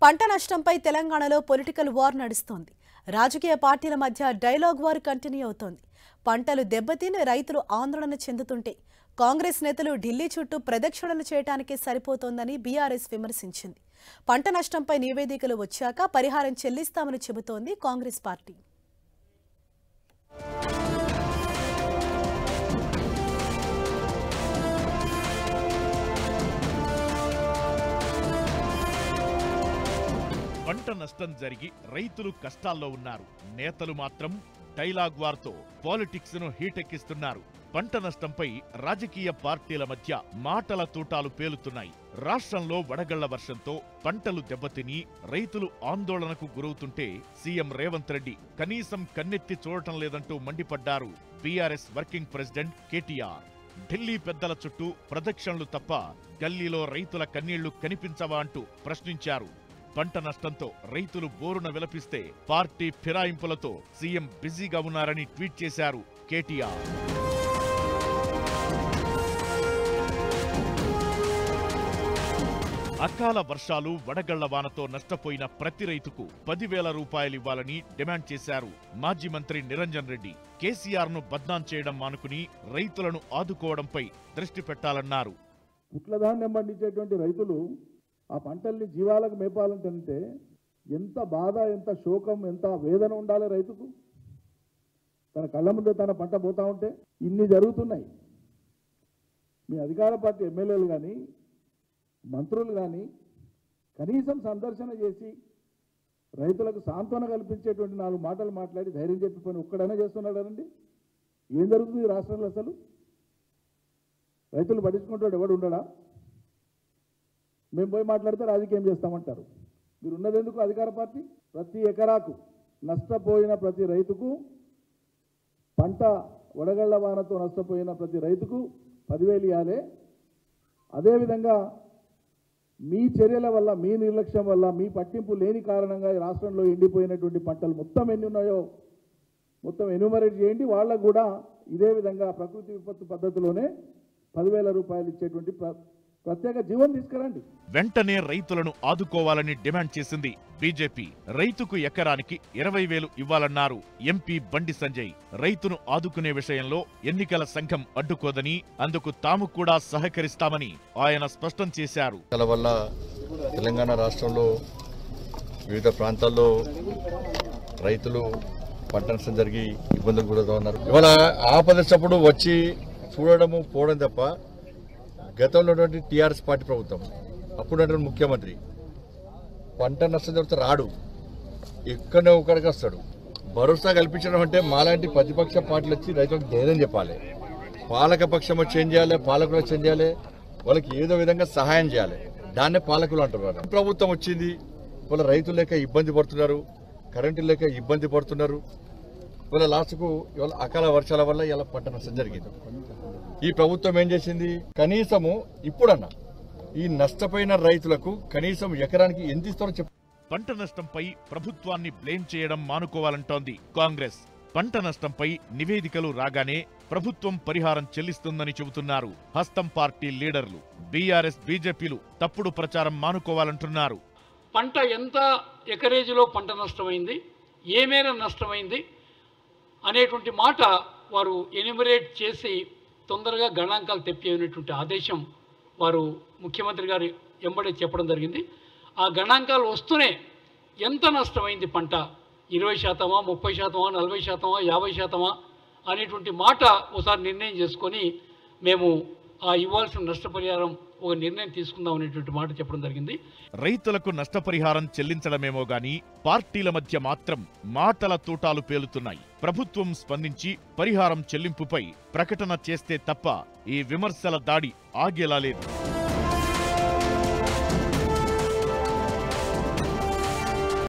పంట నష్టంపై తెలంగాణలో political war నడుస్తోంది. రాజకీయ పార్టీల మధ్య డైలాగ్ వార్ కంటిన్యూ అవుతోంది. పంటలు దెబ్బతిని రైతులు ఆందోళన చెందుతుంటే కాంగ్రెస్ నేతలు ఢిల్లీ చుట్టూ ప్రదక్షిణలు చేయడానికి సరిపోతోందని బీఆర్ఎస్ విమర్శించింది. పంట నష్టంపై నివేదికలు వచ్చాక పరిహారం చెల్లిస్తామని చెబుతోంది కాంగ్రెస్ పార్టీ. పంట నష్టం జరిగి రైతులు కష్టాల్లో ఉన్నారు. నేతలు మాత్రం డైలాగ్ వార్తో పాలిటిక్స్ ను హీటెక్కిస్తున్నారు. పంట నష్టంపై రాజకీయ పార్టీల మధ్య మాటల తూటాలు పేలుతున్నాయి. రాష్ట్రంలో వడగళ్ల వర్షంతో పంటలు దెబ్బతిని రైతులు ఆందోళనకు గురవుతుంటే సీఎం రేవంత్ రెడ్డి కనీసం కన్నెత్తి చూడటం లేదంటూ మండిపడ్డారు BRS working president KTR. Delhi పెద్దల చుట్టూ ప్రదక్షిణలు తప్ప గల్లీలో రైతుల కన్నీళ్లు కనిపించవా అంటూ ప్రశ్నించారు. పంట నష్టంతో రైతులు బోరున విలపిస్తే పార్టీ ఫిరాయింపులతో సీఎం బిజీగా ఉన్నారని ట్వీట్ చేశారు కేటీఆర్. అకాల వర్షాలు, వడగళ్ల వానతో నష్టపోయిన ప్రతి రైతుకు 10,000 రూపాయలు ఇవ్వాలని డిమాండ్ చేశారు మాజీ మంత్రి నిరంజన్ రెడ్డి. కేసీఆర్ ను బద్నాం చేయడం మానుకుని రైతులను ఆదుకోవడంపై దృష్టి పెట్టాలన్నారు. పుట్లధాన్యం పండించేటువంటి రైతులు ఆ పంటల్ని జీవాలకు మేపాలంటే ఎంత బాధ, ఎంత శోకం, ఎంత వేదన ఉండాలి రైతుకు. తన కళ్ళ ముందే తన పంట పోతా ఉంటే ఇన్ని జరుగుతున్నాయి. మీ అధికార పార్టీ ఎమ్మెల్యేలు కానీ మంత్రులు కానీ కనీసం సందర్శన చేసి రైతులకు సాంత్వన కల్పించేటువంటి 4 మాటలు మాట్లాడి ధైర్యం చెప్పి పని ఒక్కడైనా చేస్తున్నాడండి? ఏం జరుగుతుంది ఈ రాష్ట్రంలో? అసలు రైతులు పట్టించుకుంటాడు ఎవడు ఉండడా? మేము పోయి మాట్లాడితే రాజకీయం చేస్తామంటారు. మీరు ఉన్నదెందుకు అధికార పార్టీ? ప్రతి ఎకరాకు నష్టపోయిన ప్రతి రైతుకు, పంట వడగళ్ల వానతో నష్టపోయిన ప్రతి రైతుకు 10,000 ఇవ్వాలి. అదేవిధంగా మీ చర్యల వల్ల, మీ నిర్లక్ష్యం వల్ల, మీ పట్టింపు లేని కారణంగా ఈ రాష్ట్రంలో ఎండిపోయినటువంటి పంటలు మొత్తం ఎన్ని ఉన్నాయో మొత్తం ఎన్యూమరేట్ చేయండి. వాళ్ళకు కూడా ఇదే విధంగా ప్రకృతి విపత్తు పద్ధతిలోనే 10,000 రూపాయలు ఇచ్చేటువంటి ప్రత్యేక జీవం తీసుకురండి. వెంటనే రైతులను ఆదుకోవాలని డిమాండ్ చేసింది బీజేపీ. రైతుకు ఎకరానికి 20,000 ఇవ్వాలన్నారు ఎంపీ బండి సంజయ్. రైతును ఆదుకునే విషయంలో ఎన్నికల సంఘం అడ్డుకోదని, అందుకు తాము కూడా సహకరిస్తామని ఆయన స్పష్టం చేశారు. వల్ల తెలంగాణ రాష్ట్రంలో వివిధ ప్రాంతాల్లో రైతులు పంట నష్టం జరిగి ఇబ్బందులు గురవుతా ఉన్నారు. ఇవాళ ఆపదప్పుడు వచ్చి చూడడము పోవడం తప్ప గతంలో ఉన్నటువంటి టీఆర్ఎస్ పార్టీ ప్రభుత్వం, అప్పుడు ముఖ్యమంత్రి పంట నష్టం జరిగితే రాడు, ఎక్కడో ఒకడికి వస్తాడు. భరోసా కల్పించడం అంటే మాలాంటి ప్రతిపక్ష పార్టీలు వచ్చి రైతులకు ధైర్యం చెప్పాలి. పాలక పక్షం చేంజ్ చేయాలి, పాలకులు చేంజ్ చేయాలి, వాళ్ళకి ఏదో విధంగా సహాయం చేయాలి. దాన్నే పాలకులు అంటారు. ప్రభుత్వం వచ్చింది, వాళ్ళ రైతులు లేక ఇబ్బంది పడుతున్నారు, కరెంటు లేక ఇబ్బంది పడుతున్నారు. ఇవాళ లాస్ట్కు ఇవాళ అకాల వర్షాల వల్ల ఇలా పంట నష్టం జరిగింది. ఈ ప్రభుత్వం ఏం చేసింది? కనీసము ఇప్పుడన్నా ఈ నష్టపోయిన రైతులకు కనీసం ఎకరానికి ఎంత ఇస్తారో చెప్పు. పంట నష్టంపై ప్రభుత్వాన్ని బ్లేమ్ చేయడం మానుకోవాలంటోంది కాంగ్రెస్. పంట నష్టంపై నివేదికలు రాగానే ప్రభుత్వం పరిహారం చెల్లిస్తుందని చెబుతున్నారు హస్తం పార్టీ లీడర్లు. బీఆర్ఎస్, బీజేపీలు తప్పుడు ప్రచారం మానుకోవాలంటున్నారు. పంట ఎంత ఎకరేజీలో పంట నష్టమైంది, ఏ మేర నష్టమైంది అనేటువంటి మాట వారు ఎన్యూమరేట్ చేసి తొందరగా గణాంకాలు తెప్పేటువంటి ఆదేశం వారు ముఖ్యమంత్రి గారు ఎంబడే చెప్పడం జరిగింది. ఆ గణాంకాలు వస్తూనే ఎంత నష్టమైంది పంట, 20%, 30%, 40%, 50% అనేటువంటి మాట ఒకసారి నిర్ణయం చేసుకొని మేము ఆ ఇవ్వాల్సిన నష్టపరిహారం ఒక నిర్ణయం తీసుకుందాం అనేటువంటి మాట చెప్పడం జరిగింది. రైతులకు నష్టపరిహారం చెల్లించడమేమో గాని పార్టీల మధ్య మాత్రం మాటల తూటాలు పేలుతున్నాయి. ప్రభుత్వం స్పందించి పరిహారం చెల్లింపుపై ప్రకటన చేస్తే తప్ప ఈ విమర్శల దాడి ఆగేలా లేదు.